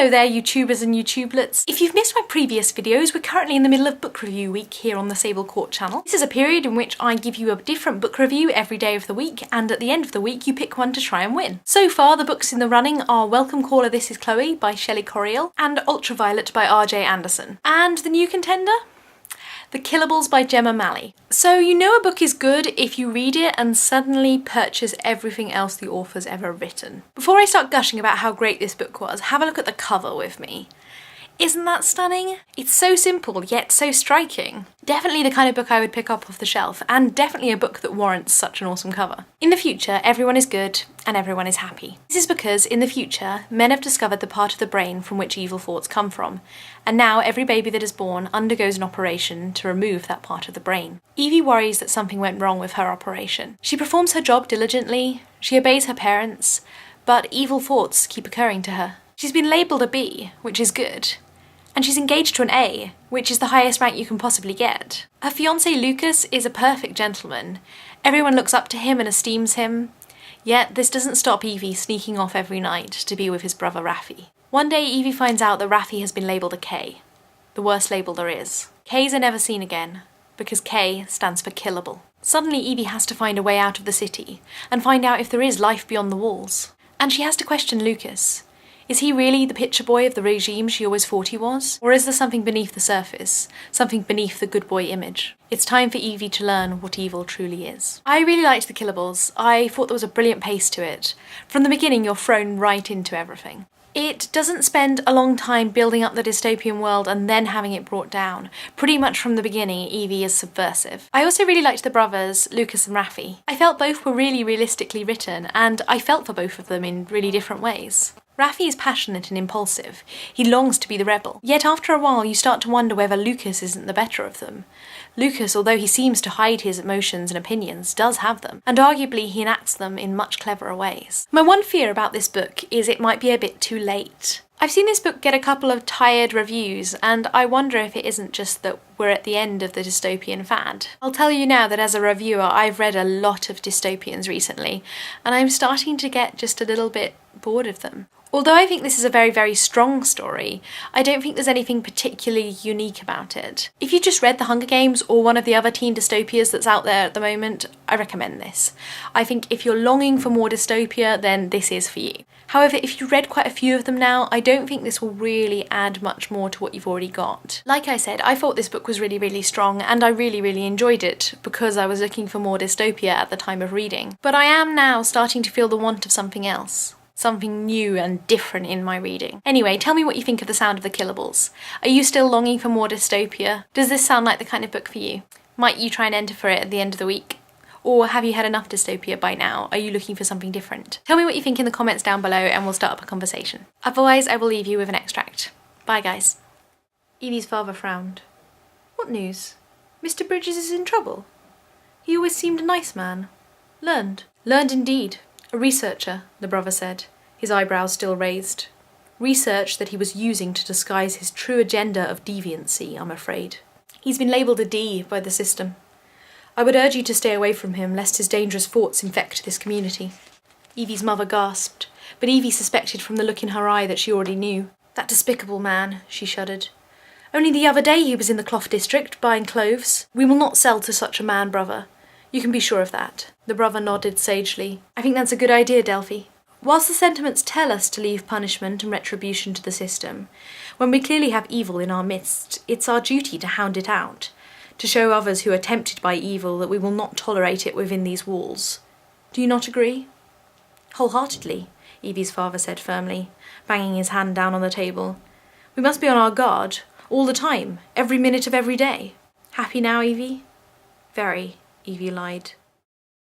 Hello there, YouTubers and YouTubelets. If you've missed my previous videos, we're currently in the middle of book review week here on the SableCaught channel. This is a period in which I give you a different book review every day of the week, and at the end of the week you pick one to try and win. So far the books in the running are Welcome Caller, This Is Chloe by Shelley Coriel and Ultraviolet by R.J. Anderson. And the new contender? The Killables by Gemma Malley. So you know a book is good if you read it and suddenly purchase everything else the author's ever written. Before I start gushing about how great this book was, have a look at the cover with me. Isn't that stunning? It's so simple, yet so striking. Definitely the kind of book I would pick up off the shelf, and definitely a book that warrants such an awesome cover. In the future, everyone is good and everyone is happy. This is because, in the future, men have discovered the part of the brain from which evil thoughts come from, and now every baby that is born undergoes an operation to remove that part of the brain. Evie worries that something went wrong with her operation. She performs her job diligently, she obeys her parents, but evil thoughts keep occurring to her. She's been labelled a B, which is good. And she's engaged to an A, which is the highest rank you can possibly get. Her fiancé Lucas is a perfect gentleman. Everyone looks up to him and esteems him. Yet this doesn't stop Evie sneaking off every night to be with his brother Raffi. One day Evie finds out that Raffi has been labelled a K, the worst label there is. Ks are never seen again, because K stands for killable. Suddenly Evie has to find a way out of the city, and find out if there is life beyond the walls. And she has to question Lucas. Is he really the picture boy of the regime she always thought he was? Or is there something beneath the surface, something beneath the good boy image? It's time for Evie to learn what evil truly is. I really liked The Killables. I thought there was a brilliant pace to it. From the beginning you're thrown right into everything. It doesn't spend a long time building up the dystopian world and then having it brought down. Pretty much from the beginning, Evie is subversive. I also really liked the brothers, Lucas and Raffi. I felt both were really realistically written, and I felt for both of them in really different ways. Raffi is passionate and impulsive. He longs to be the rebel. Yet after a while you start to wonder whether Lucas isn't the better of them. Lucas, although he seems to hide his emotions and opinions, does have them, and arguably he enacts them in much cleverer ways. My one fear about this book is it might be a bit too late. I've seen this book get a couple of tired reviews, and I wonder if it isn't just that we're at the end of the dystopian fad. I'll tell you now that as a reviewer I've read a lot of dystopians recently, and I'm starting to get just a little bit bored of them. Although I think this is a very, very strong story, I don't think there's anything particularly unique about it. If you just read The Hunger Games or one of the other teen dystopias that's out there at the moment, I recommend this. I think if you're longing for more dystopia, then this is for you. However, if you've read quite a few of them now, I don't think this will really add much more to what you've already got. Like I said, I thought this book was really, really strong, and I really, really enjoyed it because I was looking for more dystopia at the time of reading. But I am now starting to feel the want of something else. Something new and different in my reading. Anyway, tell me what you think of The Sound of the Killables. Are you still longing for more dystopia? Does this sound like the kind of book for you? Might you try and enter for it at the end of the week? Or have you had enough dystopia by now? Are you looking for something different? Tell me what you think in the comments down below and we'll start up a conversation. Otherwise, I will leave you with an extract. Bye guys. Evie's father frowned. What news? Mr. Bridges is in trouble? He always seemed a nice man. Learned. Learned indeed. A researcher, the brother said, his eyebrows still raised. Research that he was using to disguise his true agenda of deviancy, I'm afraid. He's been labelled a D by the system. I would urge you to stay away from him, lest his dangerous thoughts infect this community. Evie's mother gasped, but Evie suspected from the look in her eye that she already knew. That despicable man, she shuddered. Only the other day he was in the cloth district, buying clothes. We will not sell to such a man, brother. You can be sure of that. The brother nodded sagely. I think that's a good idea, Delphi. Whilst the sentiments tell us to leave punishment and retribution to the system, when we clearly have evil in our midst, it's our duty to hound it out, to show others who are tempted by evil that we will not tolerate it within these walls. Do you not agree? Wholeheartedly, Evie's father said firmly, banging his hand down on the table. We must be on our guard, all the time, every minute of every day. Happy now, Evie? Very. Evie lied.